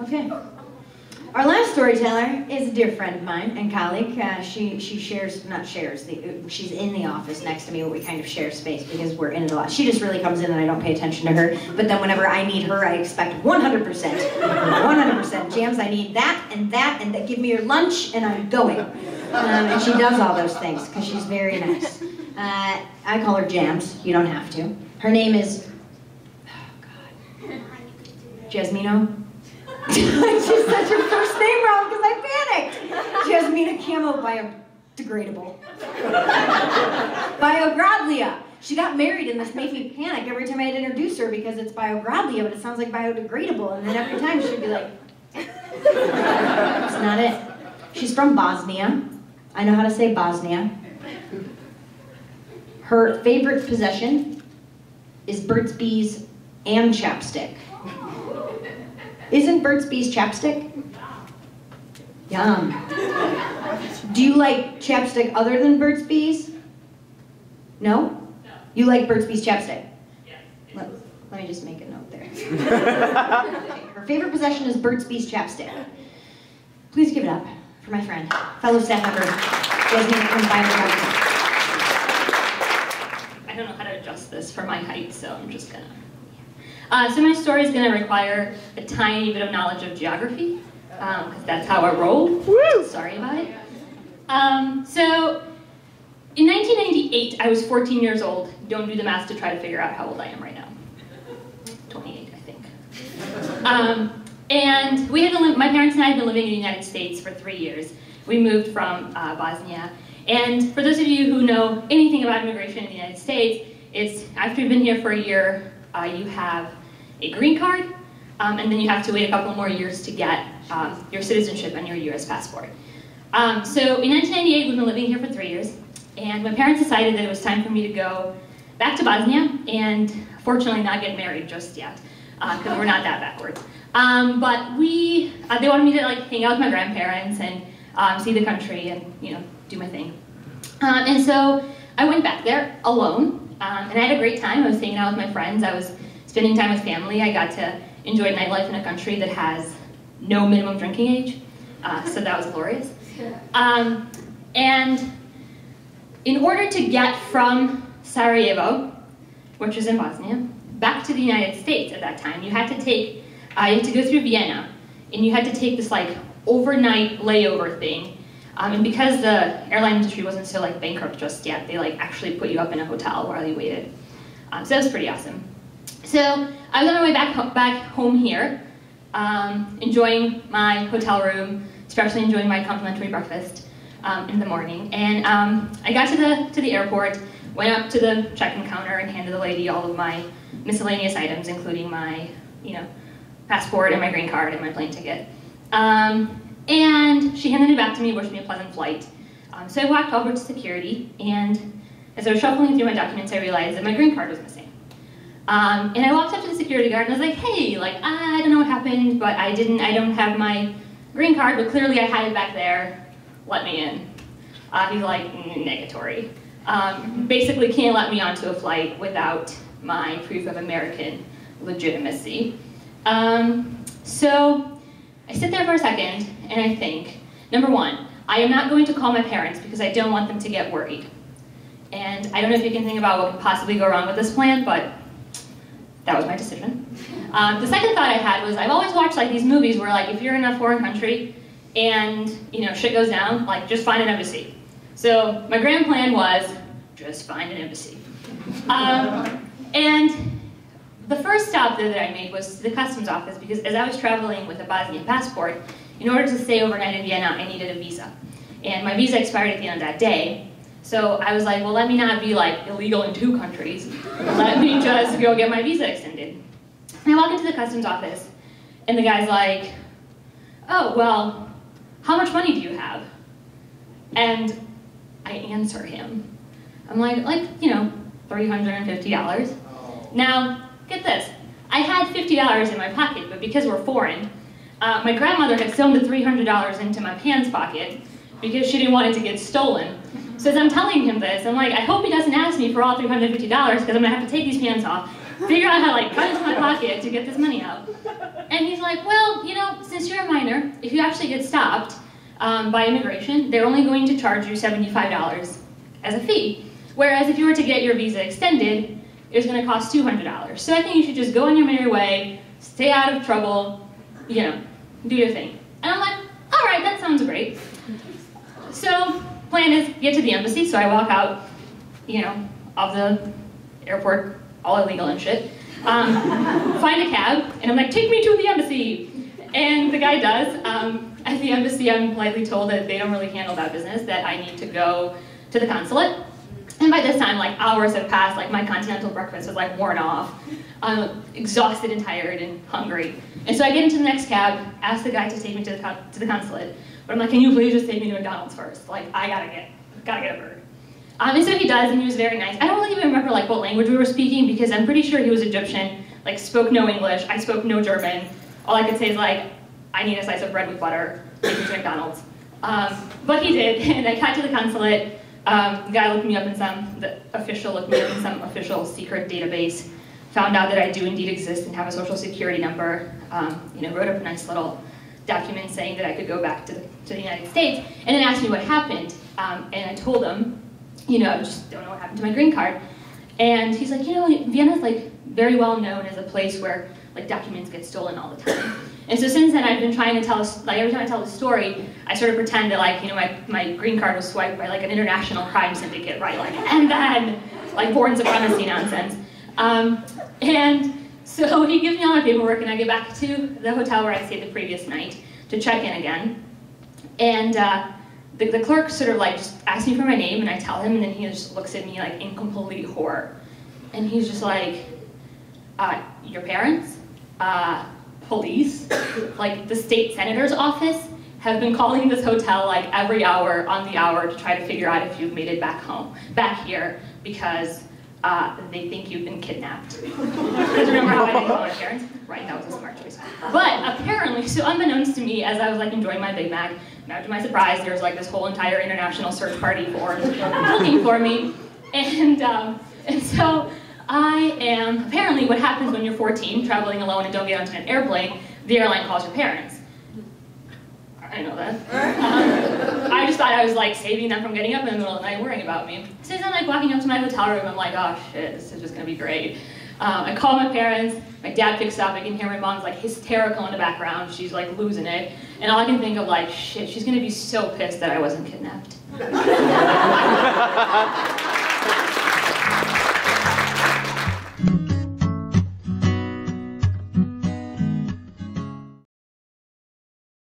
Okay. Our last storyteller is a dear friend of mine and colleague. She shares, not shares, she's in the office next to me, but we kind of share space because we're in it a lot. She just really comes in and I don't pay attention to her, but then whenever I need her, I expect 100%. 100%. Jams, I need that, and that. Give me your lunch, and I'm going. And she does all those things because she's very nice. I call her Jams. You don't have to. Her name is, oh God, Jasmina. I just said your first name wrong because I panicked. Jasmina Camo biodegradable. Biogradlia. She got married and this made me panic every time I had to introduce her because it's biogradlia, but it sounds like biodegradable. And then every time she'd be like, that's not it. She's from Bosnia. I know how to say Bosnia. Her favorite possession is Burt's Bees and chapstick. Isn't Burt's Bees chapstick? Yum. Do you like chapstick other than Burt's Bees? No? No. You like Burt's Bees chapstick? Yes. Let me just make a note there. Okay. Her favorite possession is Burt's Bees chapstick. Please give it up for my friend, fellow staff member, Jasmina from Biodegradable. I don't know how to adjust this for my height, so I'm just gonna... So my story is going to require a tiny bit of knowledge of geography, because that's how I roll. Woo! Sorry about it. So in 1998, I was 14 years old. Don't do the math to try to figure out how old I am right now. 28, I think. And we had my parents and I had been living in the United States for 3 years. We moved from Bosnia. And for those of you who know anything about immigration in the United States, it's after you've been here for a year, you have a green card, and then you have to wait a couple more years to get your citizenship and your US passport. So in 1998, we've been living here for 3 years, and my parents decided that it was time for me to go back to Bosnia, and fortunately not get married just yet, because we're not that backwards. But they wanted me to hang out with my grandparents and see the country and do my thing. And so I went back there alone. And I had a great time. I was hanging out with my friends. I was spending time with family. I got to enjoy nightlife in a country that has no minimum drinking age. So that was glorious. And in order to get from Sarajevo, which is in Bosnia, back to the United States at that time, you had to go through Vienna, and you had to take this overnight layover thing. And because the airline industry wasn't so bankrupt just yet, they actually put you up in a hotel while you waited. So that was pretty awesome. So I was on my way back home here, enjoying my hotel room, especially enjoying my complimentary breakfast in the morning. And I got to the airport, went up to the check-in counter and handed the lady all of my miscellaneous items, including my passport and my green card and my plane ticket. And she handed it back to me, wished me a pleasant flight. So I walked over to security, and as I was shuffling through my documents, I realized that my green card was missing. And I walked up to the security guard and I was like, hey, I don't know what happened, but I don't have my green card, but clearly I had it back there, let me in. He's like, negatory. Basically can't let me onto a flight without my proof of American legitimacy. So I sit there for a second and I think, number one, I am not going to call my parents because I don't want them to get worried. And I don't know if you can think about what could possibly go wrong with this plan, but that was my decision. The second thought I had was I've always watched these movies where if you're in a foreign country and shit goes down, just find an embassy. So my grand plan was just find an embassy. And the first stop that I made was to the customs office because as I was traveling with a Bosnian passport, in order to stay overnight in Vienna, I needed a visa. And my visa expired at the end of that day. So I was like, well, let me not be illegal in 2 countries. Let me just go get my visa extended. And I walk into the customs office, and the guy's like, oh, well, how much money do you have? And I answer him. I'm like, $350. Now, get this. I had $50 in my pocket, but because we're foreign, my grandmother had sewn the $300 into my pants pocket because she didn't want it to get stolen. So as I'm telling him this, I'm like, I hope he doesn't ask me for all $350 because I'm going to have to take these pants off, figure out how to like cut into my pocket to get this money out. And he's like, well, you know, since you're a minor, if you actually get stopped by immigration, they're only going to charge you $75 as a fee. Whereas if you were to get your visa extended, it was going to cost $200. So I think you should just go on your merry way, stay out of trouble, you know, do your thing. And I'm like, all right, that sounds great. So plan is get to the embassy. So I walk out, you know, of the airport, all illegal and shit. Find a cab, and I'm like, take me to the embassy. And the guy does. At the embassy, I'm politely told that they don't really handle that business, that I need to go to the consulate. And by this time, like, hours have passed, like, my continental breakfast was, like, worn off. I'm exhausted and tired and hungry. And so I get into the next cab, ask the guy to take me to the consulate. But I'm like, can you please just take me to McDonald's first? Like, I gotta get a burger. And so he does, and he was very nice. I don't really even remember, like, what language we were speaking, because I'm pretty sure he was Egyptian, like, spoke no English, I spoke no German. All I could say is, like, I need a slice of bread with butter, take me to McDonald's. But he did, and I got to the consulate. The guy looked me up in the official looked me up in some official secret database, found out that I do indeed exist and have a social security number, you know, wrote up a nice little document saying that I could go back to the United States, and then asked me what happened. And I told him, you know, I just don't know what happened to my green card. And he's like, you know, Vienna's like very well known as a place where like documents get stolen all the time. And so since then, I've been trying to tell, like every time I tell the story, I sort of pretend that like, you know, my green card was swiped by like an international crime syndicate, right? Like, and then like born supremacy nonsense. And so he gives me all my paperwork, and I get back to the hotel where I stayed the previous night to check in again. And the clerk sort of like just asks me for my name, and I tell him, and then he just looks at me like in complete horror. And he's just like, your parents? Police, like the state senator's office, have been calling this hotel like every hour on the hour to try to figure out if you've made it back here, because they think you've been kidnapped. Because remember how I didn't call my parents? Right, that was a smart choice. But apparently, so unbeknownst to me, as I was like enjoying my Big Mac, now to my surprise, there was like this whole entire international search party for looking for me. And so I am, apparently what happens when you're 14, traveling alone and don't get onto an airplane, the airline calls your parents. I know that. I just thought I was like saving them from getting up in the middle of the night worrying about me. So as I'm like walking up to my hotel room, I'm like, oh shit, this is just gonna be great. I call my parents, my dad picks up, I can hear my mom's like hysterical in the background, she's like losing it. And all I can think of like, shit, she's gonna be so pissed that I wasn't kidnapped.